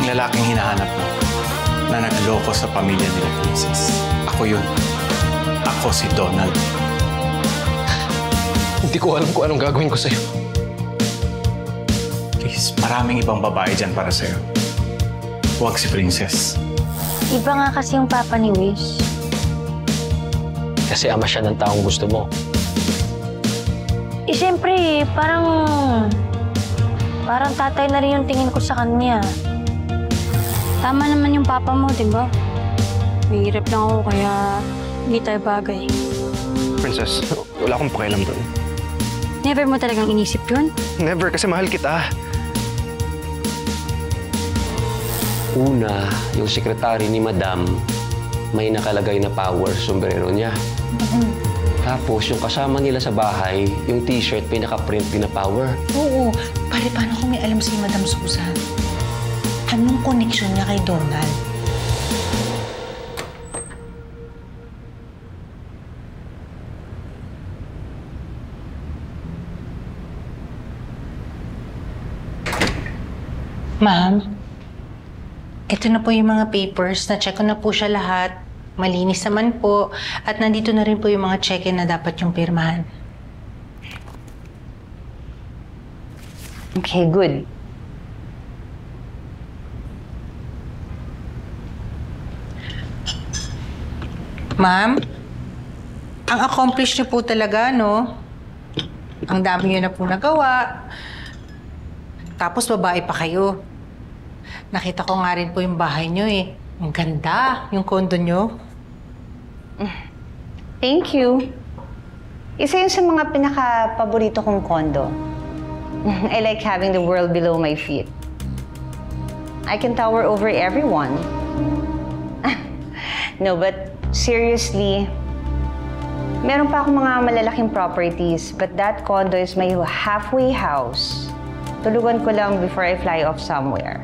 lalaking hinahanap mo na nagloko sa pamilya nila Princess. Ako yun. Ako si Donald. Hindi ko alam kung anong gagawin ko sa'yo. Please, maraming ibang babae dyan para sa'yo. Huwag si Princess. Iba nga kasi yung papa ni Wish. Kasi ama siya ng taong gusto mo. Eh, siyempre, parang tatay na rin yung tingin ko sa kanya. Tama naman yung papa mo, di ba? Mahirap lang ako, kaya hindi tayo bagay. Princess, wala akong pakialam doon. Never mo talagang inisip yun? Never, kasi mahal kita. Una, yung sekretary ni Madam, may nakalagay na power sombrero niya. Tapos, yung kasama nila sa bahay, yung t-shirt, may nakaprint din na power. Oo. Pare, paano kung may alam si Madam Susan? Anong connection niya kay Donald? Ma'am, ito na po yung mga papers. Na-check ko na po siya lahat. Malinis naman po. At nandito na rin po yung mga check-in na dapat yung pirmahan. Okay, good. Ma'am, ang accomplish niyo po talaga, no? Ang dami niyo na po nagawa. Tapos babae pa kayo. Nakita ko nga rin po yung bahay niyo eh. Ang ganda, yung condo niyo. Thank you. Isa yun sa mga pinaka-paborito kong condo. I like having the world below my feet. I can tower over everyone. No, but seriously, meron pa akong mga malalaking properties, but that condo is my halfway house. Tulugan ko lang before I fly off somewhere.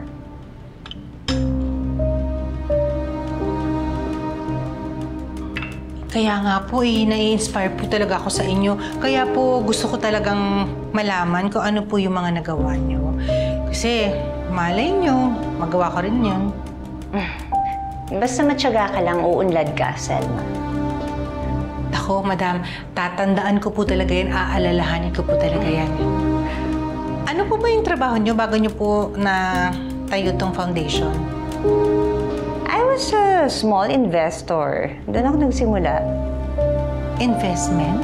Kaya nga po nai-inspire po talaga ako sa inyo. Kaya po gusto ko talagang malaman kung ano po yung mga nagawa niyo. Kasi malay niyo, magawa ko rin yun. Basta matyaga ka lang, uunlad ka, Selma. Ako, madam, tatandaan ko po talaga yan, aalalahanin ko po talaga yan. Ano po ba yung trabaho niyo bago niyo po na tayo tong foundation? I was a small investor. Doon ako nagsimula. Investment?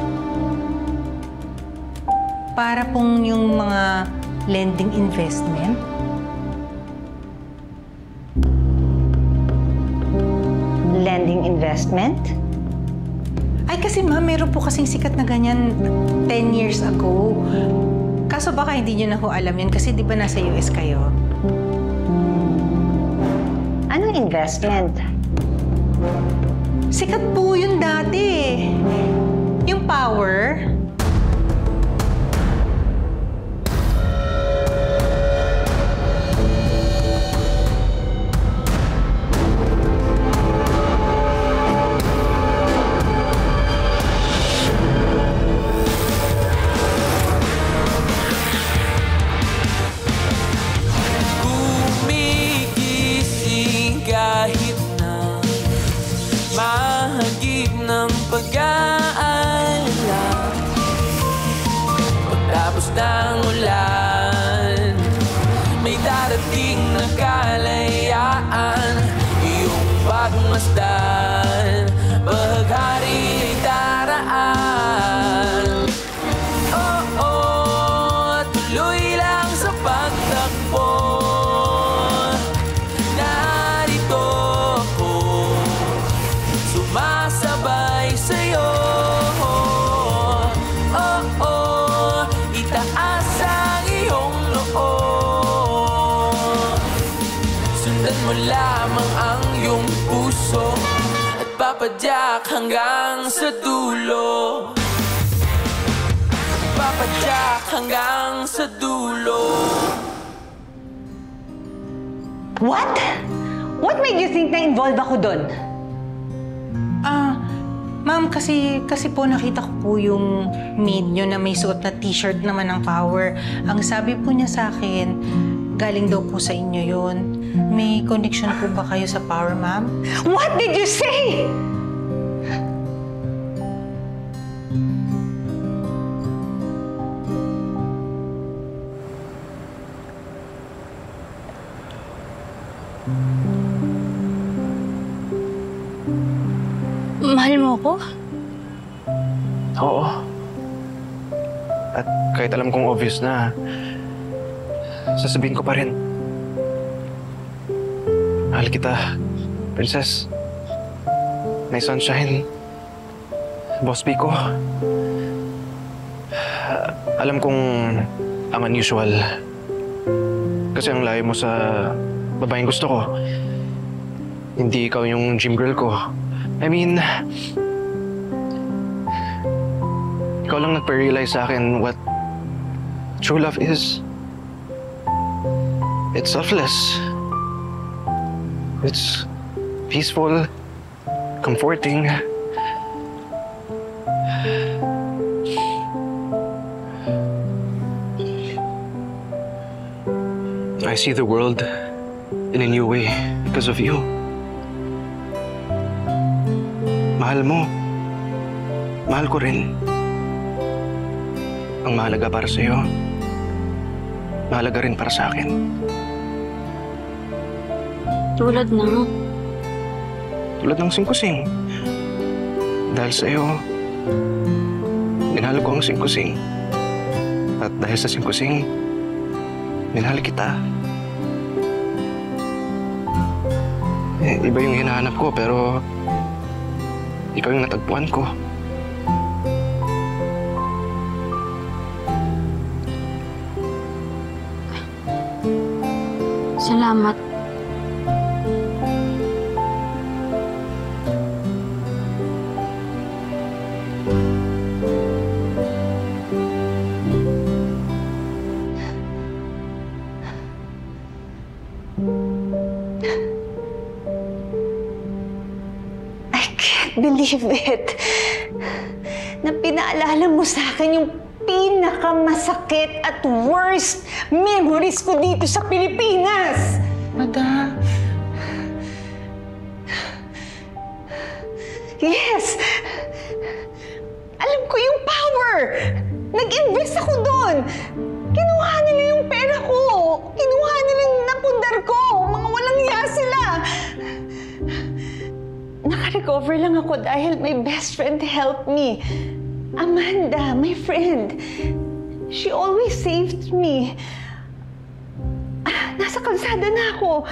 Para pong yung mga lending investment? Lending investment? Ay, kasi ma'am, meron po kasing sikat na ganyan 10 years ago. Kaso baka hindi niyo na ho alam yun kasi di ba nasa US kayo? Anong investment? Sikat po yun dati. Yung power. Pag-aalala pagtapos ng ulan, may darating na kalayaan. Iyong pagmasdan, bahaghari ay daraan. Oo, tuloy lang sa pagtakbo. Narito ako, sumasabay sa'yo. Oo, itaas ang iyong noo. Sundan mo lamang ang iyong puso at papadyak hanggang sa dulo. Papadyak hanggang sa dulo. What? What made you think na involved ako doon? Ma'am, kasi po nakita ko po yung maid nyo na may suot na t-shirt naman ng power. Ang sabi po niya sa akin, galing daw po sa inyo yun. may connection po ba kayo sa power, ma'am? What did you say? Mahal mo ako? Oo. At kahit alam kong obvious na, sasabihin ko pa rin. Mahal kita, Princess. My sunshine. Boss Pico. Alam kong ang unusual. Kasi ang layo mo sa babaeng gusto ko. Hindi ikaw yung gym girl ko. I mean, ikaw lang nagpa-realize sa akin what true love is. It's selfless. It's peaceful, comforting. I see the world in a new way because of you. Mahal mo. Mahal ko rin. Ang mahalaga para sa'yo, mahalaga rin para sa akin. Tulad ng... Tulad ng singkusing. Dahil sa'yo, minahal ko ang singkusing. At dahil sa singkusing, minahal kita. Iba yung hinahanap ko, pero ikaw yung natagpuan ko. Salamat. Believe it. Na pinaalala mo sa akin yung pinakamasakit at worst memories ko dito sa Pilipinas. Madam. Yes! Alam ko yung power! Nag-invest ako doon! Kinuha nila yung pera ko! Kinuha nila yung napundar ko! Mga walang hiya sila! Naka-recover lang ako dahil my best friend helped me. Amanda, my friend. She always saved me. Nasa kalsada na ako.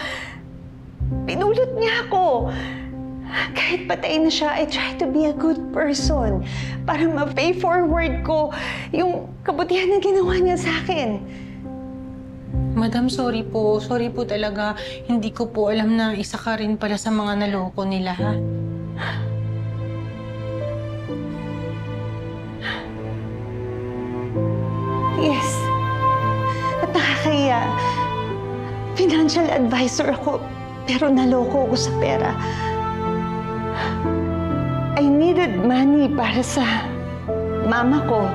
Pinulot niya ako. Kahit patay na siya, I try to be a good person para ma-pay forward ko yung kabutihan na ginawa niya sa akin. Madam, sorry po. Sorry po talaga. Hindi ko po alam na isa ka rin pala sa mga naloko nila, ha? Yes. At nakakaya. Financial advisor ako, pero naloko ako sa pera. I needed money para sa mama ko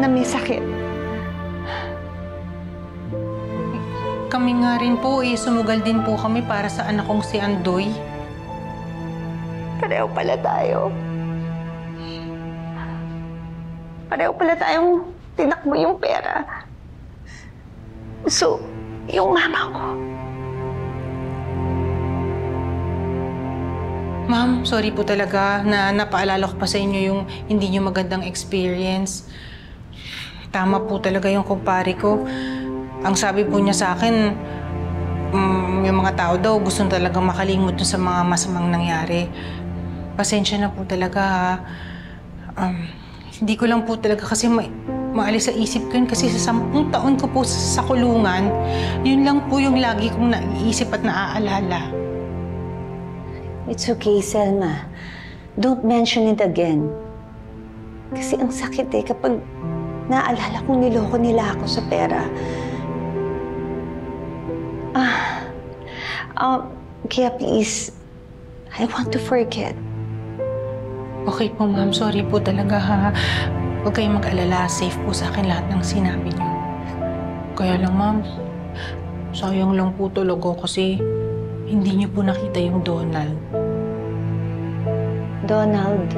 na may sakit. Kami nga rin po, sumugal din po kami para sa anak kong si Andoy. Pareho pala tayo. Pareho pala tayong tinakbo yung pera. So, yung mama ko. Ma'am, sorry po talaga na napaalala ko pa sa inyo yung hindi nyo magandang experience. Tama po talaga yung kumpare ko. Ang sabi po niya sa akin, yung mga tao daw gusto talagang makalimot dun sa mga masamang nangyari. Pasensya na po talaga, ha. Hindi ko lang po talaga kasi maalis sa isip ko yun kasi sa 10 taon ko po sa kulungan, yun lang po yung lagi kong naiisip at naaalala. It's okay, Selma. Don't mention it again. Kasi ang sakit kapag naalala kong niloko nila ako sa pera. Kaya please, I want to forget. Okay po, ma'am. Sorry po talaga, ha. Huwag kayong mag-alala. Safe po sa akin lahat ng sinabi niyo. Kaya lang, ma'am, sayang lang po talaga kasi hindi niyo po nakita yung Donald. Donald,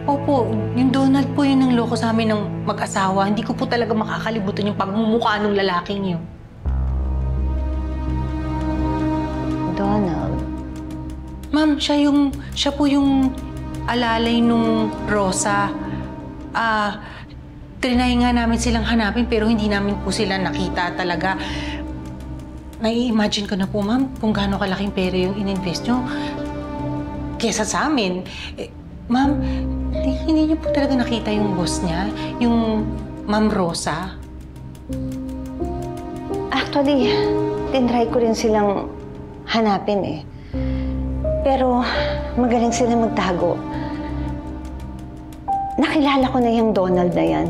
Opo, yung Donald po yun ang loko sa amin ng mag-asawa. Hindi ko po talaga makakalimutan yung pagmumukha ng lalaking yun. Donald. Ma'am, siya po yung alalay nung Rosa. Trinay nga namin silang hanapin pero hindi namin po sila nakita talaga. Nai-imagine ko na po, ma'am, kung gaano kalaking pera yung ininvest nyo kesa sa amin. Ma'am, hindi niyo po talaga nakita yung boss niya, yung Ma'am Rosa? Actually, tinry ko rin silang hanapin eh. Pero magaling sila magtago. Nakilala ko na yung Donald na yan.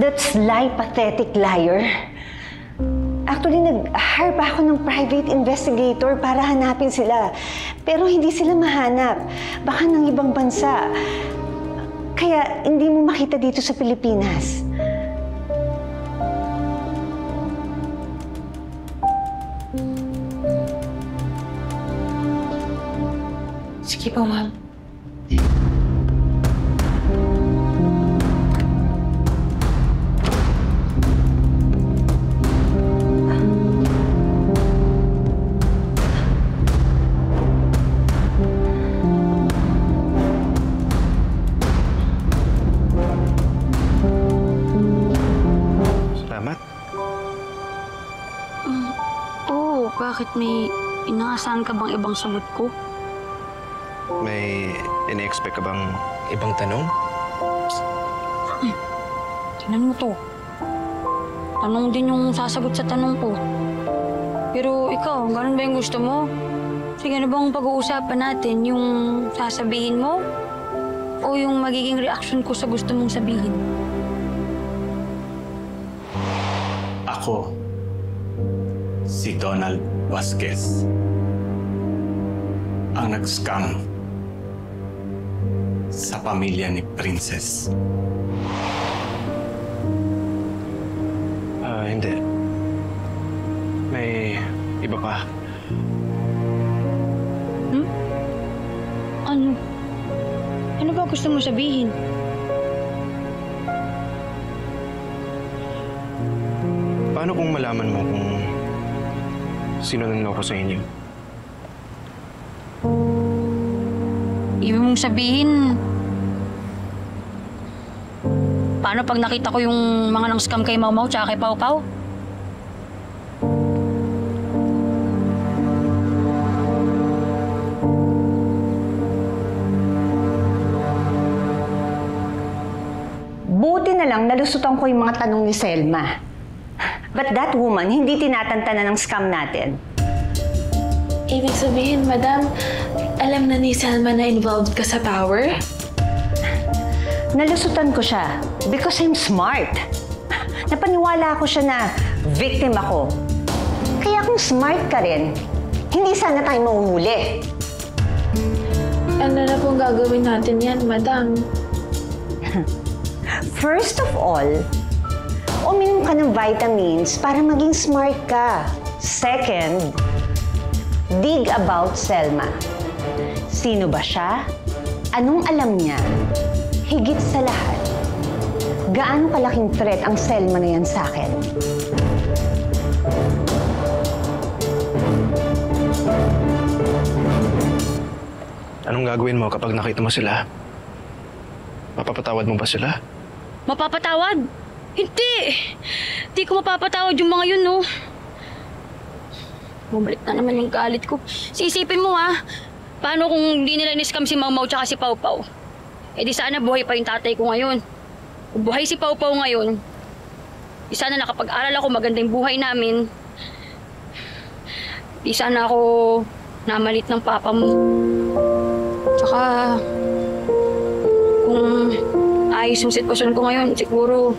That sly, pathetic liar. Actually, nag-hire pa ako ng private investigator para hanapin sila. Pero hindi sila mahanap. Baka ng ibang bansa. Kaya hindi mo makita dito sa Pilipinas. Sige po, ma'am. Salamat. Oo, bakit may inaasahan ka bang ibang sagot ko? May ina-expect ka bang ibang tanong? Tingnan mo to. Tanong din yung sasagot sa tanong ko. Pero ikaw, ganun ba yung gusto mo? Sige, ano bang pag-uusapan natin? Yung sasabihin mo? O yung magiging reaction ko sa gusto mong sabihin? Ako, si Donald Vasquez. Ang nag-scam sa pamilya ni Princess. Hindi. May iba pa. Ano? Ano ba gusto mo sabihin? Paano kung malaman mo kung sino nanloko sa inyo? Ibig mong sabihin, paano pag nakita ko yung mga nang-scam kay Mau Mau tsaka kay Pau Pau? Buti na lang nalusutan ko yung mga tanong ni Selma. But that woman, hindi tinatantanan ng scam natin. Ibig sabihin, Madam, alam na ni Selma na involved ka sa tower? Nalusutan ko siya because I'm smart. Napaniwala ko siya na victim ako. Kaya kung smart ka rin, hindi sana tayo mahuhuli. Ano na pong gagawin natin yan, Madam? First of all, uminom ka ng vitamins para maging smart ka. Second, dig about Selma. Sino ba siya? Anong alam niya? Higit sa lahat, gaano kalaking threat ang Selma na yan sa akin? Anong gagawin mo kapag nakita mo sila? Mapapatawad mo ba sila? Mapapatawad? Hindi! Hindi ko mapapatawad yung mga yun, no? Bumalik na naman yung galit ko. Siisipin mo, ha? Paano kung hindi nila ni-scam si Mau Mau tsaka si Pau Pau? Eh di sana buhay pa yung tatay ko ngayon. Kung buhay si Pau Pau ngayon, di sana nakapag-aral ako, maganda yung buhay namin. Di sana ako namalit ng papa mo. Tsaka, kung ayos yung sitwasyon ko ngayon, siguro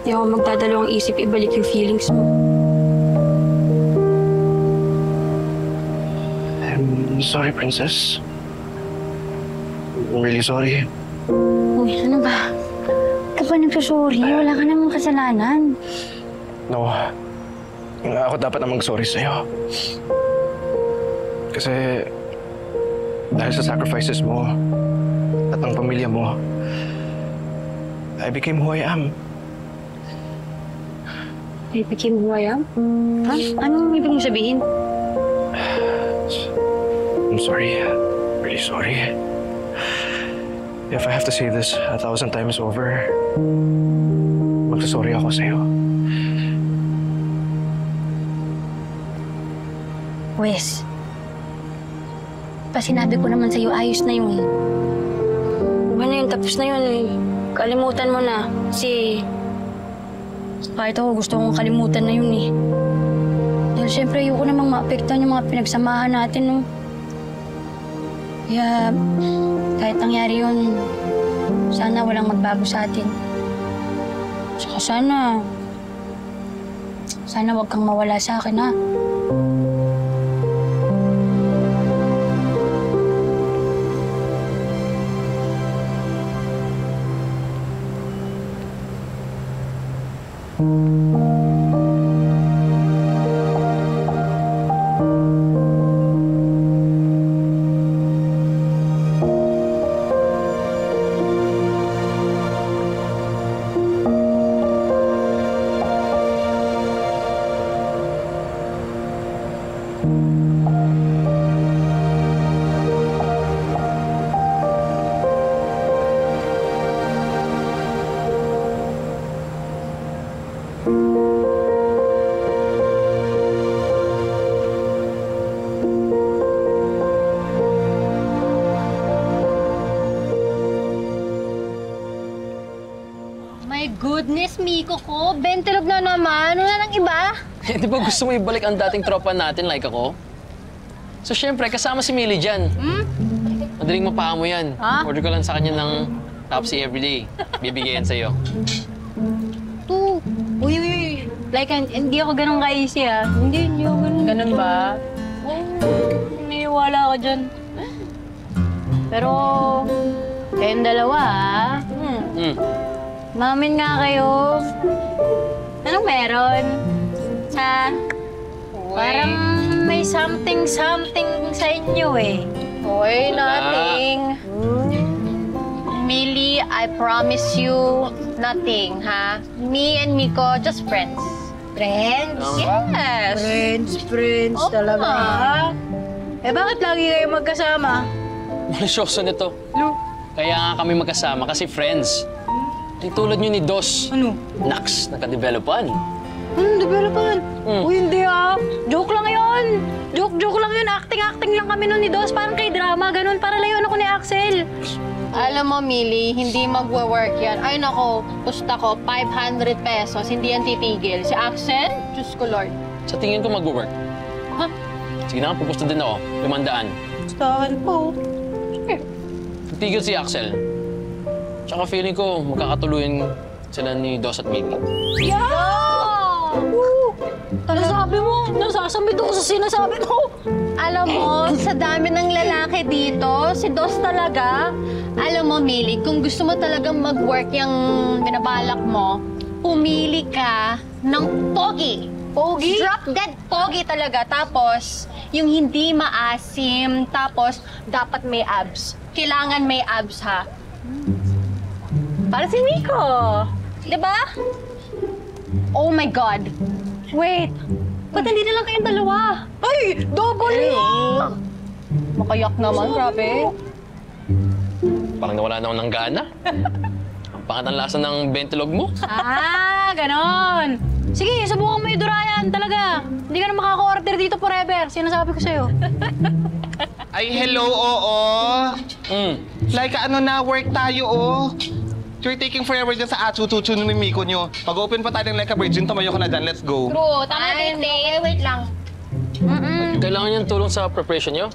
di ako magdadalawang isip ibalik yung feelings mo. I'm sorry, Princess. I'm really sorry. Uy, ano ba? Ka ba nagsasorry? Wala ka namang kasalanan. No. Ako dapat na mag-sorry sa'yo. Kasi dahil sa sacrifices mo at ng pamilya mo, I became who I am. I became who I am? Ha? Anong ibig mong sabihin? I'm sorry. Really sorry. If I have to say this 1,000 times over, magsasorry ako sa'yo. Wes, sinabi ko naman sa'yo, ayos na yun. Ano yun, tapos na yun. Kalimutan mo na. Kasi kahit ako gusto kong kalimutan na yun eh. Dahil syempre ayoko namang maapektuhan yung mga pinagsamahan natin, no? Kaya kahit nangyari yun, sana walang magbago sa atin. Saka sana wag kang mawala sa akin, ha? My goodness, Miko ko. Bentilog na naman. Wala nang iba. Di ba gusto mo ibalik ang dating tropa natin like ako? So, syempre, kasama si Millie dyan. Madaling mapaa mo yan. Ha? Order ko lang sa kanya ng Topsy everyday. Bibigay yan sa'yo. Uy. Like, hindi ako ganun ka-easy, ha? Hindi ako ganun. Ganun ba? Niniwala ka dyan. Pero, kayong dalawa, ha? Mamin nga kayo. Anong meron? Ha? Parang may something sa inyo eh. Uy, nothing. Millie, I promise you nothing, ha? Me and Miko, just friends. Friends? Yes! Friends Oo talaga. nga. Eh bakit lagi kayo magkasama? Malisyoso nito. Kaya nga kami magkasama kasi friends. Ay, tulad nyo ni Dos. Ano? Nax, nakadevelopan. Anong developan? Uy, hindi ah. Joke lang yun. Joke lang yun. Acting lang kami nun ni Dos. Parang kay drama, ganun. Para layuan ako ni Axel. Alam mo, Millie, hindi magwa-work yan. Ay, nako, gusto ko, 500 pesos, hindi yan titigil. Si Axel, Diyos ko, Lord. Sa tingin ko mag-work. Ha? Sige na nga, pupusta din ako. 500. Gustahan po. Titigil si Axel. Tsaka feeling ko, magkakatuluyan sila ni Dos at Millie. Yeah! Nasabi mo, nasasambit ako sa sinasabi mo. Alam mo, sa dami ng lalaki dito, si Dos talaga. Alam mo, Millie, kung gusto mo talagang mag-work yung binabalak mo, pumili ka ng pogi. Pogi? Drop dead pogi talaga. Tapos, yung hindi maasim. Tapos, dapat may abs. Kailangan may abs, ha? Para si Miko. Diba? Oh my God. Wait. Ba't hindi na lang kayong dalawa? Ay! Double na! Makayak naman, grabe. Parang nawala na ako ng gana. Ang pangat ang lasa ng bentilog mo. Ganon. Sige, subukan mo yung durayan talaga. Hindi ka na makaka-order dito forever. Sinasabi ko sa'yo. Ay, hello, oo. Like, ano na, work tayo, oh. You're taking forever dyan sa atsu-tutsu ni Miko nyo. Pag-open pa tayo ng Like a Virgin, tumayo ka na dyan. Let's go. True, tama din, wait lang. Kailangan niyo ng tulong sa preparation niyo?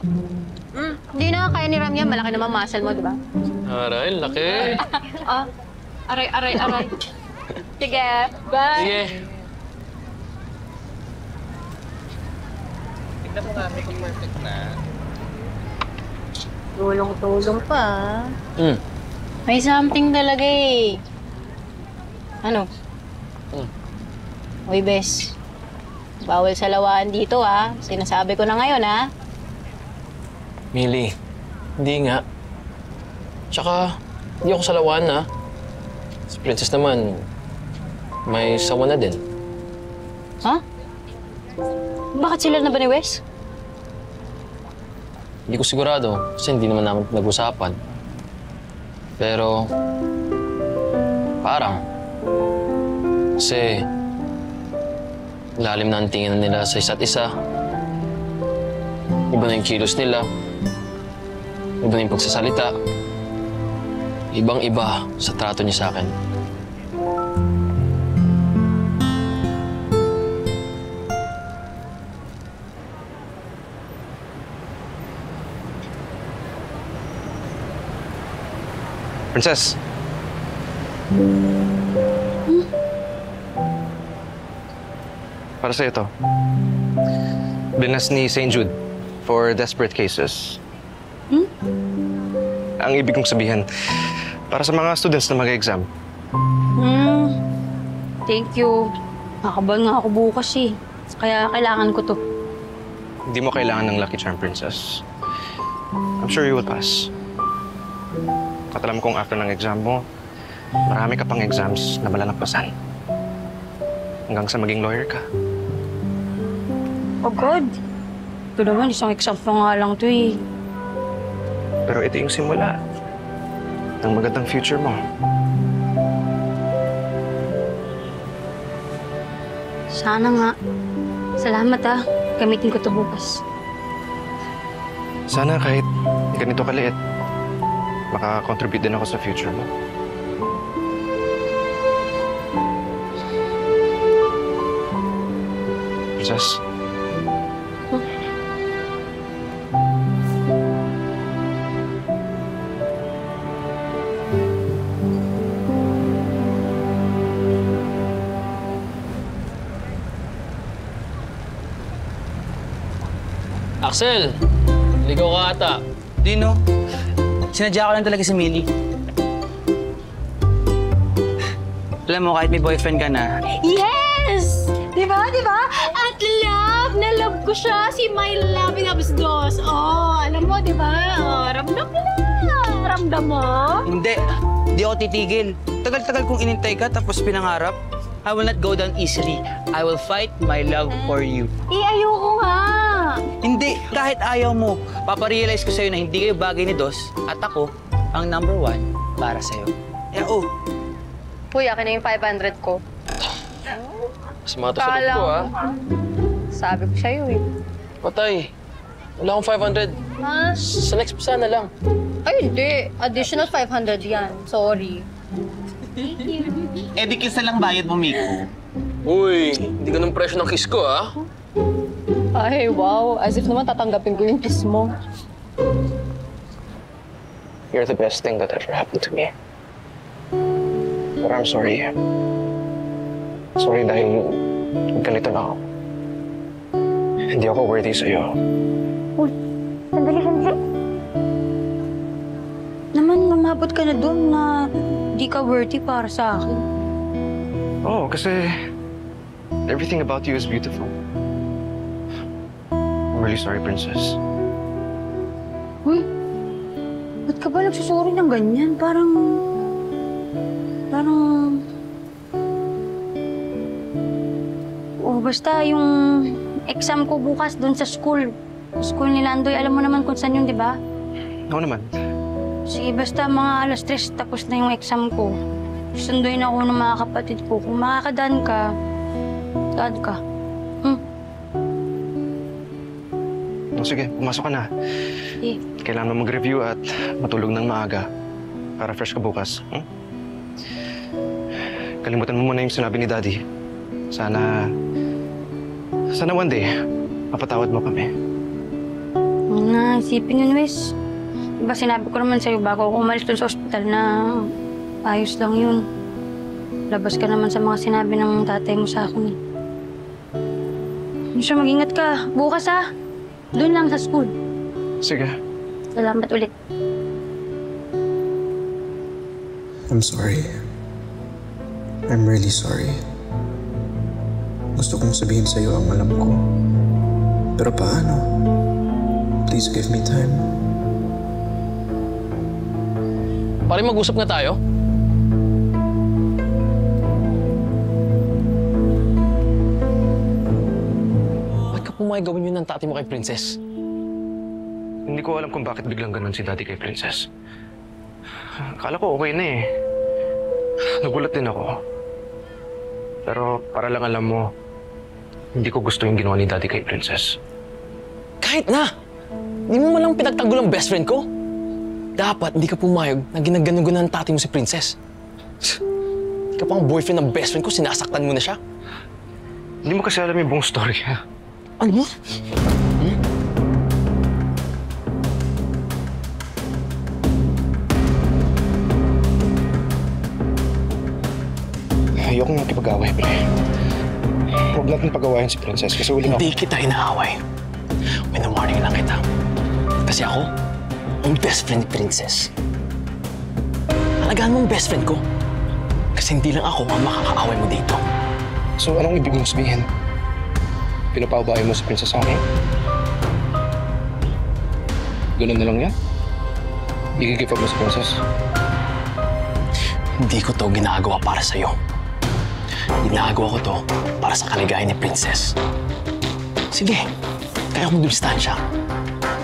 Hindi na kaya ni Ram yan. Malaki naman muscle mo, di ba? Aray, laki. Aray. Sige, bye. Sige. Tignan mo nga, Miko, perfect na. Tulong pa. May something talaga eh. Ano? Uy, bes. Bawal sa lawaan dito, ha? Sinasabi ko na ngayon, ha? Millie, hindi nga. Tsaka, hindi ako sa lawaan, ha? Si Princess naman, may sawa na din. Ha? Bakit sila na ba ni Wes? Hindi ko sigurado kasi hindi naman namin nag-usapan. Pero, parang. Kasi, lalim na ang tingin nila sa isa't isa. Iba na yung kilos nila. Iba na yung pagsasalita. Ibang-iba sa trato niya sa akin. Princess. Para sa'yo to. Binas ni St. Jude for desperate cases. Ang ibig kong sabihin, para sa mga students na mag-exam. Thank you. Nakabal nga ako bukas eh. Kaya kailangan ko to. Hindi mo kailangan ng Lucky Charm, Princess. I'm sure you will pass. At alam kong after ng exam mo, marami ka pang exams na malalagpasan. Hanggang sa maging lawyer ka. Oh God. Ito naman, isang exam pa nga lang to eh. Pero ito yung simula ng magandang future mo. Sana nga. Salamat ah. Gamitin ko to bukas. Sana kahit ganito kaliit, maka-contribute din ako sa future mo. Princess. Axel! Ligaw ka ata. Dino, sinadya ko lang talaga si Millie. Alam mo, kahit may boyfriend ka na. Yes! Diba? At love na love ko siya, si My Loving Absdos. Oh, alam mo, diba? Oh, ramdam mo na. Ramdam mo? Hindi ako titigil. Tagal-tagal kong inintay ka tapos pinangarap. I will not go down easily. I will fight my love for you. Ayoko nga. Hindi, kahit ayaw mo, paparealize ko sa'yo na hindi kayo bagay ni Dos at ako ang #1 para sa'yo. Uy, akin na yung 500 ko. Mas mga tusulog ko, ha? Sabi ko sa'yo eh. Patay. Wala akong 500. Ha? Sa next sana lang. Ay, hindi. Additional 500 yan. Sorry. Di kiss na lang bayad mo, Miko. Uy, hindi ganun presyo ng kiss ko, ha? Ay, wow. As if naman tatanggapin ko yung kiss mo. You're the best thing that ever happened to me. But I'm sorry. Sorry dahil ganito na ako. Hindi ako worthy sa'yo. Uy, sandali. Naman, lumabot ka na doon na di ka worthy para sa akin. Oo, kasi everything about you is beautiful. I'm really sorry, Princess. Uy, ba't ka ba nagsusuri ng ganyan? Parang... Oh, basta yung exam ko bukas doon sa school. School ni Landoy, alam mo naman kung saan yun, di ba? Oo naman. Sige, basta mga 3:00 tapos na yung exam ko. Sunduin ako ng mga kapatid ko. Kung makakadaan ka, daan ka. Sige, pumasok ka na. Sige. Kailangan mo mag-review at matulog ng maaga para fresh ka bukas. Kalimutan mo muna yung sinabi ni Daddy. Sana one day, mapatawad mo kami. Isipin yun, Wes. Diba sinabi ko naman sa'yo bago ako umalis dun sa ospital na ayos lang yun. Labas ka naman sa mga sinabi ng tatay mo sa akin eh. Siya, mag-ingat ka. Bukas ha. Doon lang sa school. Sige. Salamat ulit. I'm sorry. I'm really sorry. gusto kong sabihin sa'yo ang alam ko. Pero paano? Please give me time. Pare, mag-usap nga tayo. Ba't ka pumayag gawin yun ng tati mo kay Princess? Hindi ko alam kung bakit biglang ganun si Daddy kay Princess. Akala ko okay na eh. Nagulat din ako. Pero para lang alam mo, hindi ko gusto yung ginawa ni Daddy kay Princess. Kahit na! Hindi mo malang pinagtanggol ang best friend ko. Dapat hindi ka pumayag na ginaganon-ganon ng tati mo si Princess. Hindi ka pang boyfriend ng best friend ko, sinasaktan mo na siya. Hindi mo kasi alam yung buong story, ha? Ano? Ayokong makipag-away, pre. Huwag natin pag-awayan si Princess kasi uling ako. Hindi kita inaaway. Winawarning lang kita. Kasi ako, ang best friend ni Princess. Alagaan mo ang best friend ko. Kasi hindi lang ako ang makakaaway mo dito. So, anong ibig mong sabihin? Pinapaubayan mo si Princess sa akin? Ganun na lang yan? I-give up mo si Princess? Hindi ko to ginagawa para sa'yo. Ginagawa ko to para sa kaligayahan ni Princess. Sige, kaya mo distansya.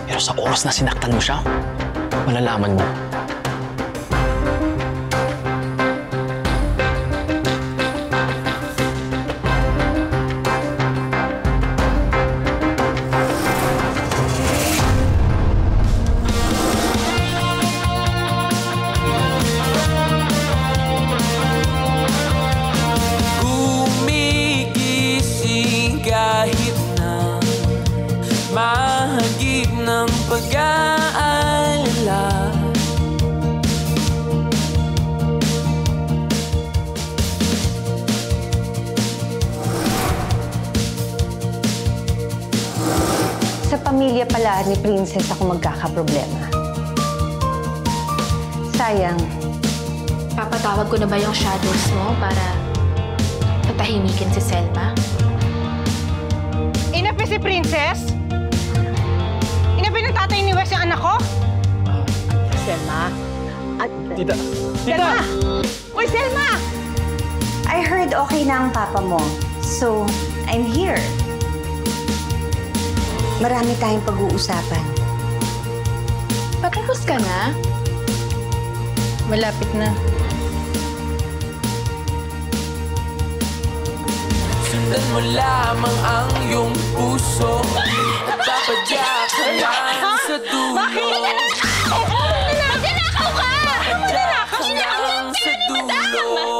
Pero sa oras na sinaktan mo siya, malalaman mo. Gumigising kahit na mahagip ng pag-aalala. Sa pamilya pala ni Princess ako magkakaproblema. Sayang. Papatawag ko na ba yung shadows mo para patahimikin si Selma? Inapi si Princess? Inapi ng tatay ni Wes yung anak ko? Selma? Tita! Selma! Uy, Selma! I heard okay na ang papa mo. So, I'm here. Marami tayong pag-uusapan. Patapos ka na? Malapit na. Sundan mo lamang ang iyong puso at papadyak hanggang sa dulo. Magnanakaw ka! Papadyak hanggang sa dulo.